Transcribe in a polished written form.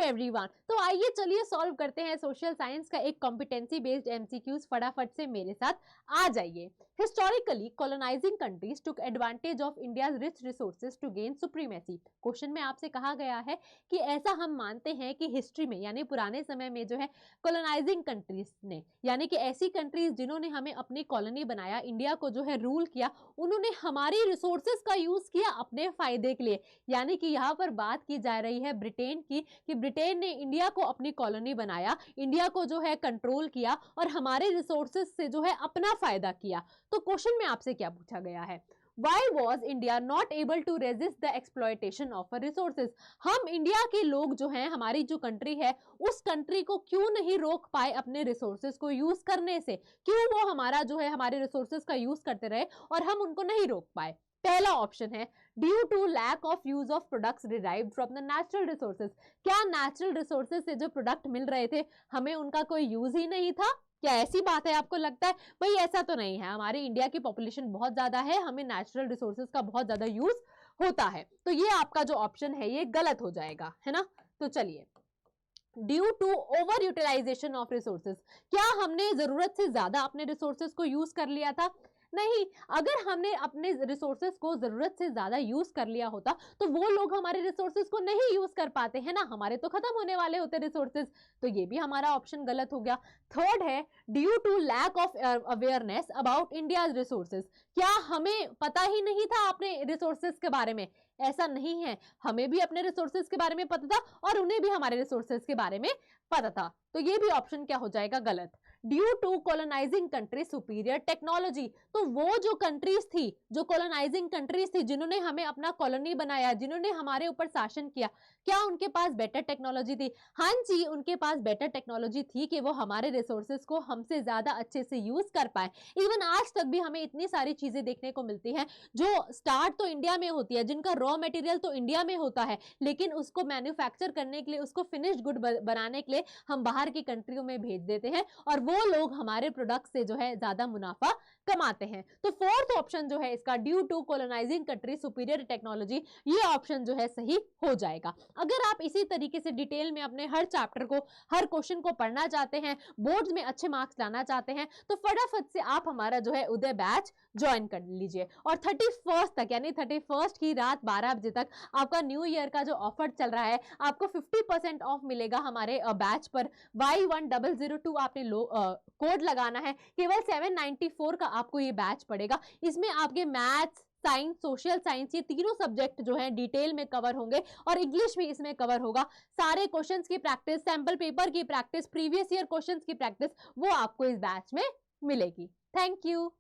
Everyone. तो आइए चलिए सॉल्व करते हैं सोशल साइंस का एक कॉम्पिटेंसी बेस्ड एमसीक्यूज। फटाफट से मेरे साथ आ जाइए। Historically colonising countries took advantage of India's rich resources to gain supremacy. Question में आपसे कहा गया है कि ऐसा हम मानते हैं कि हिस्ट्री में यानी पुराने समय में जो है कॉलोनाइजिंग कंट्रीज ने यानी कि ऐसी कंट्रीज जिन्होंने हमें अपनी कॉलोनी बनाया, इंडिया को जो है रूल किया, उन्होंने हमारी रिसोर्सेज का यूज किया अपने फायदे के लिए। यानी कि यहाँ पर बात की जा रही है ब्रिटेन की कि ब्रिटेन ने इंडिया को अपनी कॉलोनी बनाया, इंडिया को जो है कंट्रोल किया और हमारे रिसोर्सेज से जो है अपना फायदा किया। तो क्वेश्चन में आपसे क्या पूछा गया है? Why was India not able to resist the exploitation of her resources? हम इंडिया के लोग जो हैं, हमारी जो कंट्री है, उस कंट्री को क्यों नहीं रोक पाए अपने रिसोर्सेज को यूज करने से? क्यों वो हमारा जो है हमारे रिसोर्सेज का यूज करते रहे और हम उनको नहीं रोक पाए? पहला ऑप्शन है due to lack of use of products derived from the natural resources. क्या नेचुरल रिसोर्सेज से जो प्रोडक्ट मिल रहे थे हमें उनका कोई यूज ही नहीं था? क्या ऐसी बात है? आपको लगता है भाई ऐसा तो नहीं है, हमारी इंडिया की पॉपुलेशन बहुत ज्यादा है, हमें नेचुरल रिसोर्सेज का बहुत ज्यादा यूज होता है। तो ये आपका जो ऑप्शन है ये गलत हो जाएगा, है ना। तो चलिए, due to over utilisation of resources, क्या हमने जरूरत से ज्यादा अपने रिसोर्सेज को यूज कर लिया था? नहीं। अगर हमने अपने रिसोर्सेज को जरूरत से ज्यादा यूज कर लिया होता तो वो लोग हमारे रिसोर्सेज को नहीं यूज कर पाते, है ना, हमारे तो खत्म होने वाले होते रिसोर्सेज। तो ये भी हमारा ऑप्शन गलत हो गया। थर्ड है due to lack of awareness about India resources, क्या हमें पता ही नहीं था अपने रिसोर्सेज के बारे में? ऐसा नहीं है, हमें भी अपने रिसोर्सेज के बारे में पता था और उन्हें भी हमारे रिसोर्सेज के बारे में पता था। तो ये भी ऑप्शन क्या हो जाएगा? गलत। Due to colonising country superior technology, तो वो जो कंट्रीज थी, जो कॉलोनाइजिंग कंट्रीज थी, जिन्होंने हमें अपना कॉलोनी बनाया, जिन्होंने हमारे ऊपर शासन किया, क्या उनके पास बेटर टेक्नोलॉजी थी? हाँ जी, उनके पास बेटर टेक्नोलॉजी थी कि वो हमारे रिसोर्सेज को हमसे ज्यादा अच्छे से यूज कर पाए। इवन आज तक भी हमें इतनी सारी चीजें देखने को मिलती हैं जो स्टार्ट तो इंडिया में होती है, जिनका रॉ मटेरियल तो इंडिया में होता है, लेकिन उसको मैन्युफैक्चर करने के लिए, उसको फिनिश्ड गुड बनाने के लिए हम बाहर की कंट्रियों में भेज देते हैं और वो लोग हमारे प्रोडक्ट से जो है ज्यादा मुनाफा कमाते हैं। तो फोर्थ ऑप्शन जो है इसका, due to colonising country superior technology, ये ऑप्शन जो है सही हो जाएगा। अगर आप इसी तरीके से डिटेल में अपने हर चैप्टर को, हर क्वेश्चन को पढ़ना चाहते हैं, बोर्ड्स में अच्छे मार्क्स लाना चाहते हैं, तो फटाफट से आप हमारा जो है उदय बैच ज्वाइन कर लीजिए। और 31 तक यानी 31 की रात 12 बजे तक आपका न्यू ईयर का जो ऑफर चल रहा है, आपको 50% ऑफ मिलेगा हमारे बैच पर। Y1002 आपने कोड लगाना है, केवल 794 का आपको ये बैच पड़ेगा। इसमें आपके मैथ्स, साइंस, सोशल साइंस, ये तीनों सब्जेक्ट जो है डिटेल में कवर होंगे और इंग्लिश भी इसमें कवर होगा। सारे क्वेश्चंस की प्रैक्टिस, सैंपल पेपर की प्रैक्टिस, प्रीवियस ईयर क्वेश्चंस की प्रैक्टिस, वो आपको इस बैच में मिलेगी। Thank you.